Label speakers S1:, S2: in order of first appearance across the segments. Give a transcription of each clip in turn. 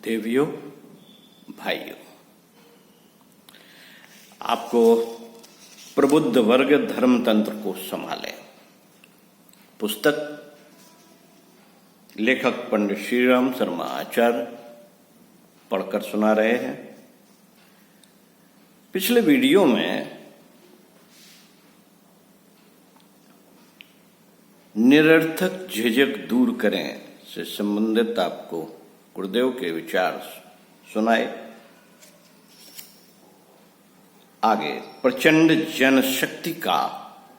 S1: देवियों, भाइयों, आपको प्रबुद्ध वर्ग धर्मतंत्र को संभाले पुस्तक लेखक पंडित श्रीराम शर्मा आचार्य पढ़कर सुना रहे हैं। पिछले वीडियो में निरर्थक झिझक दूर करें से संबंधित आपको गुरुदेव के विचार सुनाए। आगे प्रचंड जनशक्ति का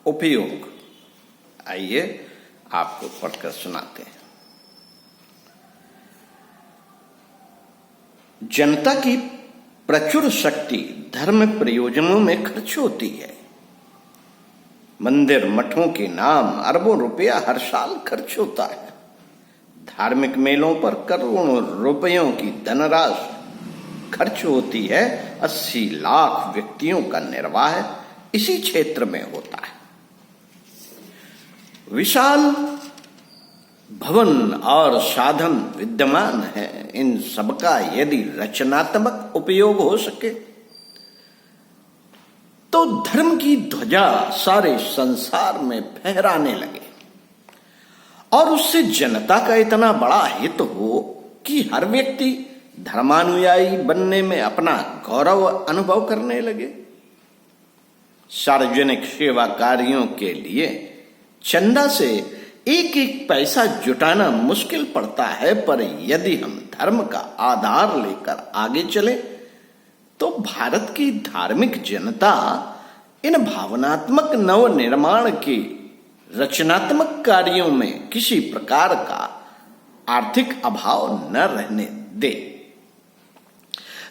S1: उपयोग, आइए आपको पढ़कर सुनाते हैं। जनता की प्रचुर शक्ति धर्म प्रयोजनों में खर्च होती है। मंदिर मठों के नाम अरबों रुपया हर साल खर्च होता है। धार्मिक मेलों पर करोड़ों रुपयों की धनराशि खर्च होती है। 80 लाख व्यक्तियों का निर्वाह इसी क्षेत्र में होता है। विशाल भवन और साधन विद्यमान है। इन सबका यदि रचनात्मक उपयोग हो सके तो धर्म की ध्वजा सारे संसार में फहराने लगे और उससे जनता का इतना बड़ा हित हो कि हर व्यक्ति धर्मानुयायी बनने में अपना गौरव अनुभव करने लगे। सार्वजनिक सेवा कार्यों के लिए चंदा से एक एक पैसा जुटाना मुश्किल पड़ता है, पर यदि हम धर्म का आधार लेकर आगे चले तो भारत की धार्मिक जनता इन भावनात्मक नव निर्माण के रचनात्मक कार्यों में किसी प्रकार का आर्थिक अभाव न रहने दे।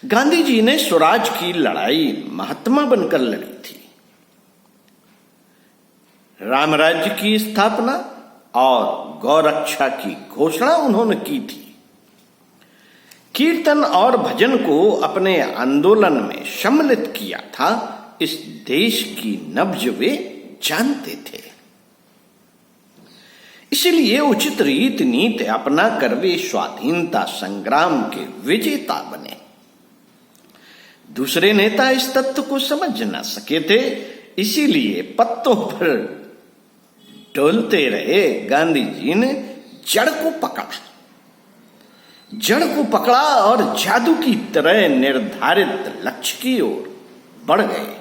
S1: गांधी जी ने स्वराज की लड़ाई महात्मा बनकर लड़ी थी। राम राज्य की स्थापना और गौरक्षा की घोषणा उन्होंने की थी। कीर्तन और भजन को अपने आंदोलन में सम्मिलित किया था। इस देश की नब्ज वे जानते थे, इसलिए उचित रीति नीति अपना कर वे स्वाधीनता संग्राम के विजेता बने। दूसरे नेता इस तत्व को समझ न सके थे, इसीलिए पत्तों पर डोलते रहे। गांधी जी ने जड़ को पकड़ा और जादू की तरह निर्धारित लक्ष्य की ओर बढ़ गए।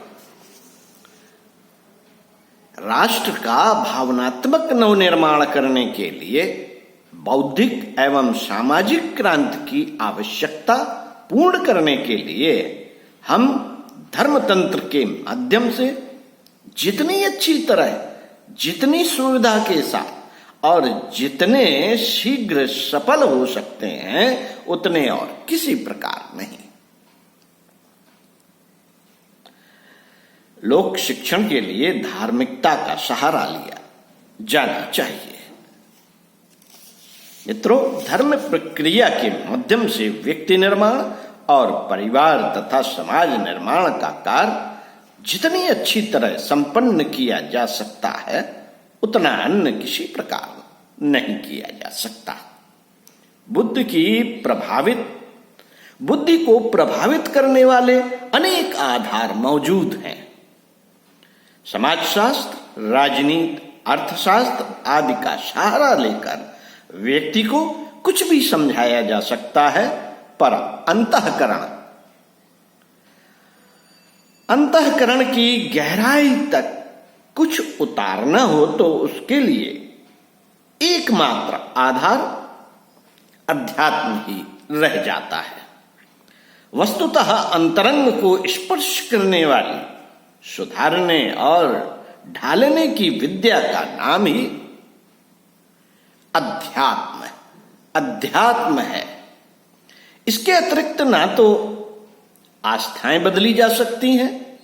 S1: राष्ट्र का भावनात्मक नवनिर्माण करने के लिए बौद्धिक एवं सामाजिक क्रांति की आवश्यकता पूर्ण करने के लिए हम धर्मतंत्र के माध्यम से जितनी अच्छी तरह, जितनी सुविधा के साथ और जितने शीघ्र सफल हो सकते हैं उतने और किसी प्रकार नहीं। लोक शिक्षण के लिए धार्मिकता का सहारा लिया जाना चाहिए। मित्रों, धर्म प्रक्रिया के माध्यम से व्यक्ति निर्माण और परिवार तथा समाज निर्माण का कार्य जितनी अच्छी तरह संपन्न किया जा सकता है उतना अन्य किसी प्रकार नहीं किया जा सकता। बुद्धि को प्रभावित करने वाले अनेक आधार मौजूद हैं। समाजशास्त्र, राजनीति, अर्थशास्त्र आदि का सहारा लेकर व्यक्ति को कुछ भी समझाया जा सकता है, पर अंतःकरण की गहराई तक कुछ उतारना हो तो उसके लिए एकमात्र आधार अध्यात्म ही रह जाता है। वस्तुतः अंतरंग को स्पर्श करने वाली, सुधारने और ढालने की विद्या का नाम ही अध्यात्म है। इसके अतिरिक्त ना तो आस्थाएं बदली जा सकती हैं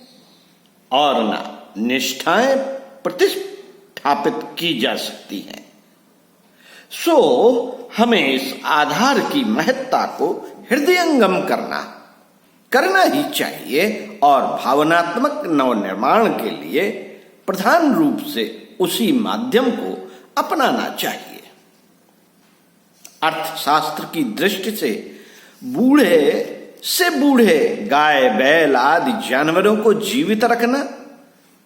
S1: और ना निष्ठाएं प्रतिष्ठापित की जा सकती हैं। सो हमें इस आधार की महत्ता को हृदयंगम करना ही चाहिए और भावनात्मक नवनिर्माण के लिए प्रधान रूप से उसी माध्यम को अपनाना चाहिए। अर्थशास्त्र की दृष्टि से बूढ़े से बूढ़े गाय बैल आदि जानवरों को जीवित रखना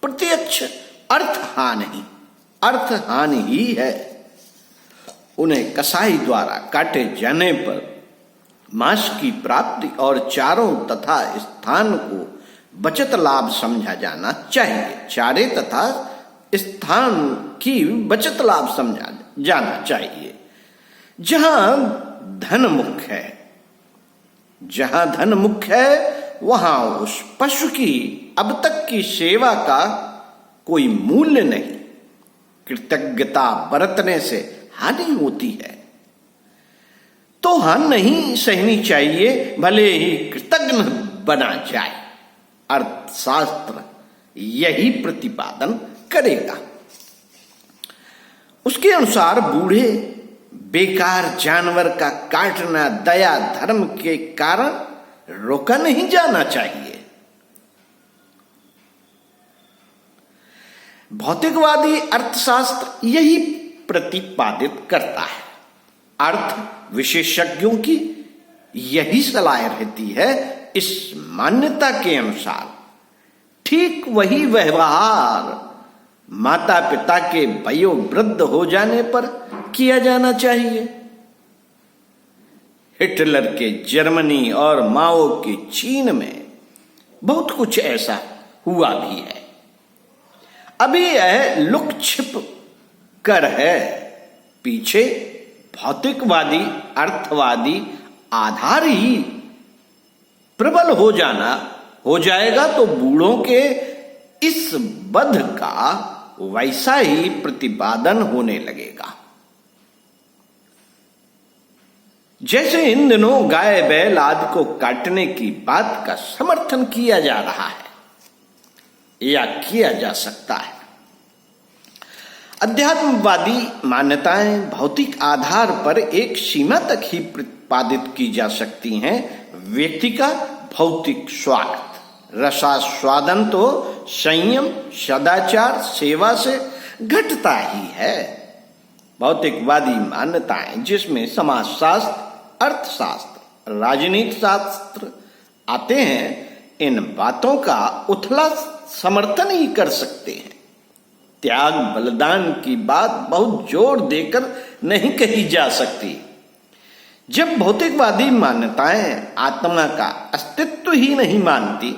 S1: प्रत्यक्ष अर्थ हानि ही है। उन्हें कसाई द्वारा काटे जाने पर मांस की प्राप्ति और चारों तथा स्थान को बचत लाभ समझा जाना चाहिए। चारे तथा स्थान की बचत लाभ समझा जाना चाहिए। जहां धन मुख्य है वहां उस पशु की अब तक की सेवा का कोई मूल्य नहीं। कृतज्ञता बरतने से हानि होती है तो हानि नहीं सहनी चाहिए, भले ही कृतज्ञ बना जाए। अर्थशास्त्र यही प्रतिपादन करेगा। उसके अनुसार बूढ़े बेकार जानवर का काटना दया धर्म के कारण रोका नहीं जाना चाहिए। भौतिकवादी अर्थशास्त्र यही प्रतिपादित करता है। अर्थ विशेषज्ञों की यही सलाह रहती है। इस मान्यता के अनुसार ठीक वही व्यवहार माता पिता के वयोवृद्ध हो जाने पर किया जाना चाहिए। हिटलर के जर्मनी और माओ के चीन में बहुत कुछ ऐसा हुआ भी है। अभी यह लुक छिप कर है। पीछे भौतिकवादी अर्थवादी आधार ही प्रबल हो जाएगा तो बूढ़ों के इस बध का वैसा ही प्रतिपादन होने लगेगा। जैसे इन दिनों गाय बैल आदि को काटने की बात का समर्थन किया जा रहा है या किया जा सकता है। अध्यात्मवादी मान्यताएं भौतिक आधार पर एक सीमा तक ही प्रतिपादित की जा सकती हैं। व्यक्ति का भौतिक स्वागत रसास्वादन तो संयम सदाचार सेवा से घटता ही है। भौतिकवादी मान्यताएं जिसमें समाजशास्त्र अर्थशास्त्र राजनीति शास्त्र आते हैं, इन बातों का उथला समर्थन ही कर सकते हैं। त्याग बलिदान की बात बहुत जोर देकर नहीं कही जा सकती। जब भौतिकवादी मान्यताएं आत्मा का अस्तित्व ही नहीं मानती,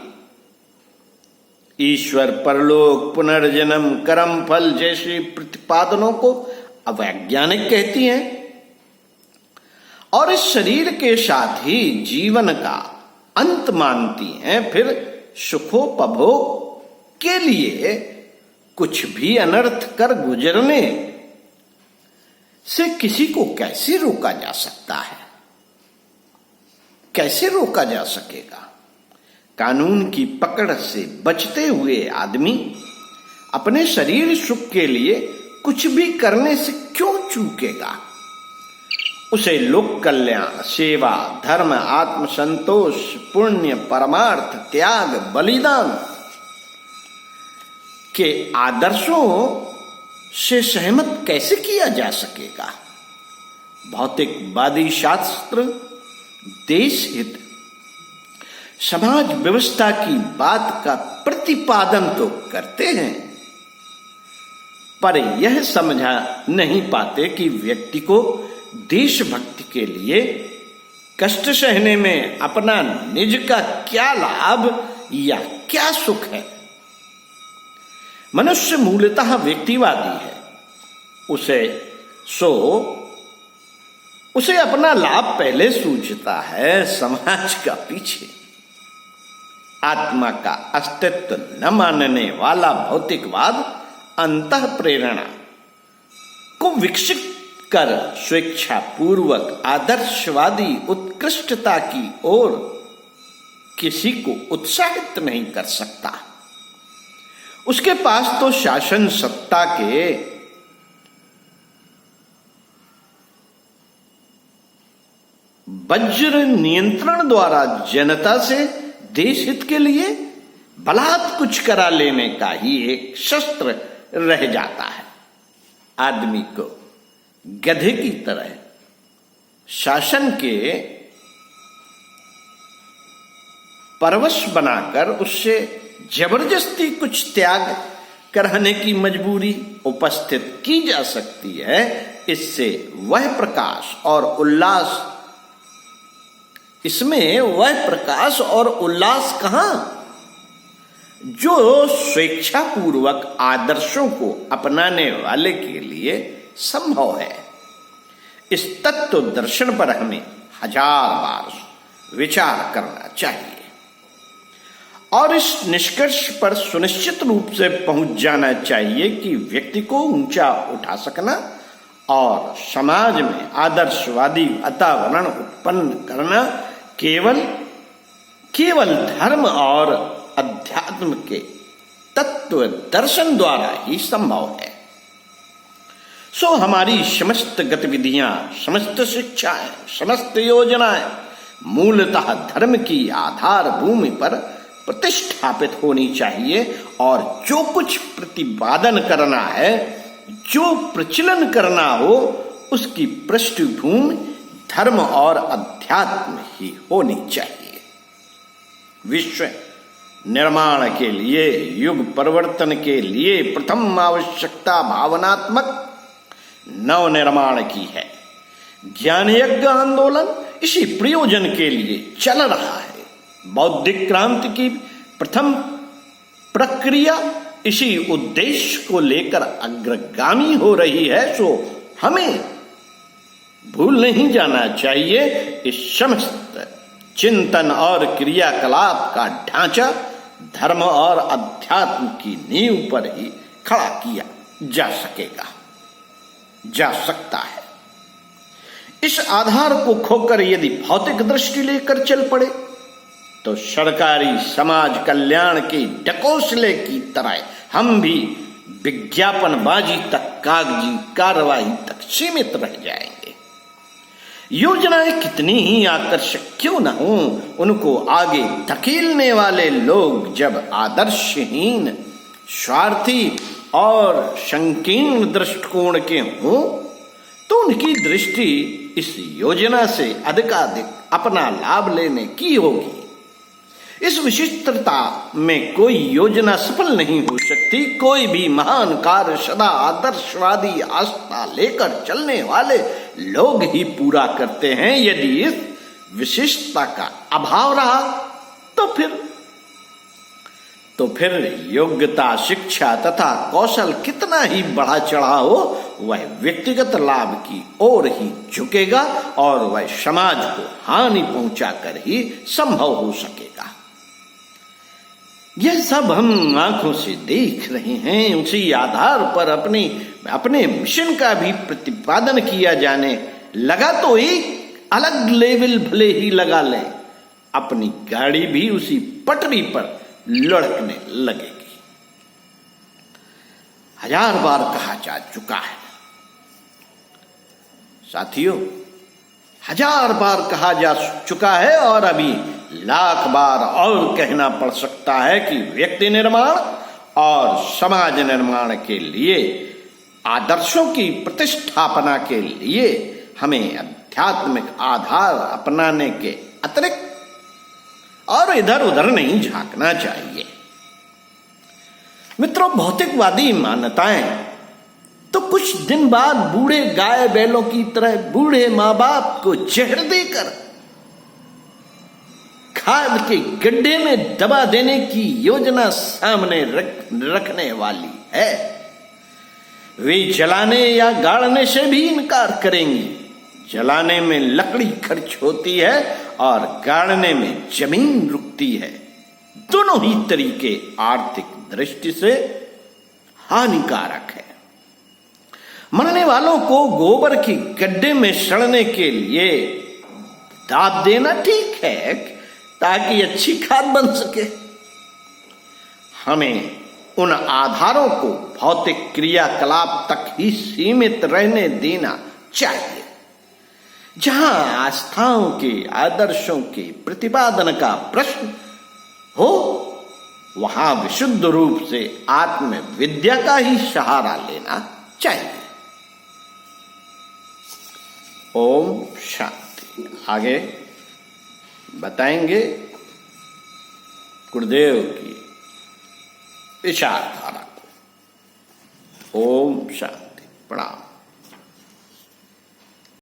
S1: ईश्वर परलोक पुनर्जन्म कर्म फल जैसे प्रतिपादनों को अवैज्ञानिक कहती हैं और इस शरीर के साथ ही जीवन का अंत मानती हैं, फिर सुखोपभोग के लिए कुछ भी अनर्थ कर गुजरने से किसी को कैसे रोका जा सकता है? कैसे रोका जा सकेगा? कानून की पकड़ से बचते हुए आदमी अपने शरीर सुख के लिए कुछ भी करने से क्यों चूकेगा? उसे लोक कल्याण सेवा धर्म आत्मसंतोष पुण्य परमार्थ त्याग बलिदान के आदर्शों से सहमत कैसे किया जा सकेगा? भौतिकवादी शास्त्र देश हित समाज व्यवस्था की बात का प्रतिपादन तो करते हैं, पर यह समझा नहीं पाते कि व्यक्ति को देशभक्ति के लिए कष्ट सहने में अपना निज का क्या लाभ या क्या सुख है। मनुष्य मूलतः व्यक्तिवादी है। उसे अपना लाभ पहले सूझता है, समाज का पीछे। आत्मा का अस्तित्व न मानने वाला भौतिकवाद अंतः प्रेरणा को विकसित कर स्वेच्छा पूर्वक आदर्शवादी उत्कृष्टता की ओर किसी को उत्साहित नहीं कर सकता। उसके पास तो शासन सत्ता के वज्र नियंत्रण द्वारा जनता से देश हित के लिए बलात् कुछ करा लेने का ही एक शस्त्र रह जाता है। आदमी को गधे की तरह शासन के परवश बनाकर उससे जबरदस्ती कुछ त्याग कराने की मजबूरी उपस्थित की जा सकती है, इससे वह प्रकाश और उल्लास, इसमें वह प्रकाश और उल्लास कहां जो स्वेच्छापूर्वक आदर्शों को अपनाने वाले के लिए संभव है। इस तत्व दर्शन पर हमें 1000 बार विचार करना चाहिए और इस निष्कर्ष पर सुनिश्चित रूप से पहुंच जाना चाहिए कि व्यक्ति को ऊंचा उठा सकना और समाज में आदर्शवादी वातावरण उत्पन्न करना केवल धर्म और अध्यात्म के तत्व दर्शन द्वारा ही संभव है। सो हमारी समस्त गतिविधियां, समस्त शिक्षाएं, समस्त योजनाएं मूलतः धर्म की आधार भूमि पर प्रतिष्ठापित होनी चाहिए और जो कुछ प्रतिपादन करना है, जो प्रचलन करना हो, उसकी पृष्ठभूमि धर्म और अध्यात्म ही होनी चाहिए। विश्व निर्माण के लिए, युग परिवर्तन के लिए प्रथम आवश्यकता भावनात्मक नव निर्माण की है। ज्ञान यज्ञ आंदोलन इसी प्रयोजन के लिए चल रहा है। बौद्धिक क्रांति की प्रथम प्रक्रिया इसी उद्देश्य को लेकर अग्रगामी हो रही है। सो हमें भूल नहीं जाना चाहिए इस समस्त चिंतन और क्रियाकलाप का ढांचा धर्म और अध्यात्म की नींव पर ही खड़ा किया जा सकता है। इस आधार को खोकर यदि भौतिक दृष्टि लेकर चल पड़े तो सरकारी समाज कल्याण के ढकोसले की तरह हम भी विज्ञापनबाजी तक, कागजी कार्रवाई तक सीमित रह जाएंगे। योजनाएं कितनी ही आकर्षक क्यों न हो, उनको आगे धकेलने वाले लोग जब आदर्शहीन, स्वार्थी और संकीर्ण दृष्टिकोण के हों तो उनकी दृष्टि इस योजना से अधिकाधिक अपना लाभ लेने की होगी। इस विशिष्टता में कोई योजना सफल नहीं हो सकती। कोई भी महान कार्य सदा आदर्शवादी आस्था लेकर चलने वाले लोग ही पूरा करते हैं। यदि इस विशिष्टता का अभाव रहा तो फिर योग्यता, शिक्षा तथा कौशल कितना ही बढ़ा चढ़ा हो, वह व्यक्तिगत लाभ की ओर ही झुकेगा और वह समाज को हानि पहुंचाकर ही संभव हो सकेगा। यह सब हम आंखों से देख रहे हैं। उसी आधार पर अपने मिशन का भी प्रतिपादन किया जाने लगा तो एक अलग लेवल भले ही लगा लें, अपनी गाड़ी भी उसी पटरी पर लुढ़कने लगेगी। 1000 बार कहा जा चुका है साथियों, 1000 बार कहा जा चुका है और अभी लाख बार और कहना पड़ सकता है कि व्यक्ति निर्माण और समाज निर्माण के लिए, आदर्शों की प्रतिष्ठापना के लिए हमें आध्यात्मिक आधार अपनाने के अतिरिक्त और इधर उधर नहीं झांकना चाहिए। मित्रों, भौतिकवादी मान्यताएं तो कुछ दिन बाद बूढ़े गाय बैलों की तरह बूढ़े मां बाप को जहर देकर खाद के गड्ढे में दबा देने की योजना सामने रखने वाली है। वे जलाने या गाड़ने से भी इनकार करेंगी। जलाने में लकड़ी खर्च होती है और गाड़ने में जमीन रुकती है। दोनों ही तरीके आर्थिक दृष्टि से हानिकारक है। मरने वालों को गोबर के गड्ढे में सड़ने के लिए दाब देना ठीक है ताकि अच्छी खाद बन सके। हमें उन आधारों को भौतिक क्रियाकलाप तक ही सीमित रहने देना चाहिए जहां आस्थाओं के, आदर्शों के प्रतिपादन का प्रश्न हो। वहां विशुद्ध रूप से आत्म विद्या का ही सहारा लेना चाहिए। ओम शांति। आगे बताएंगे गुरुदेव की विचारधारा को। ओम शांति, प्रणाम।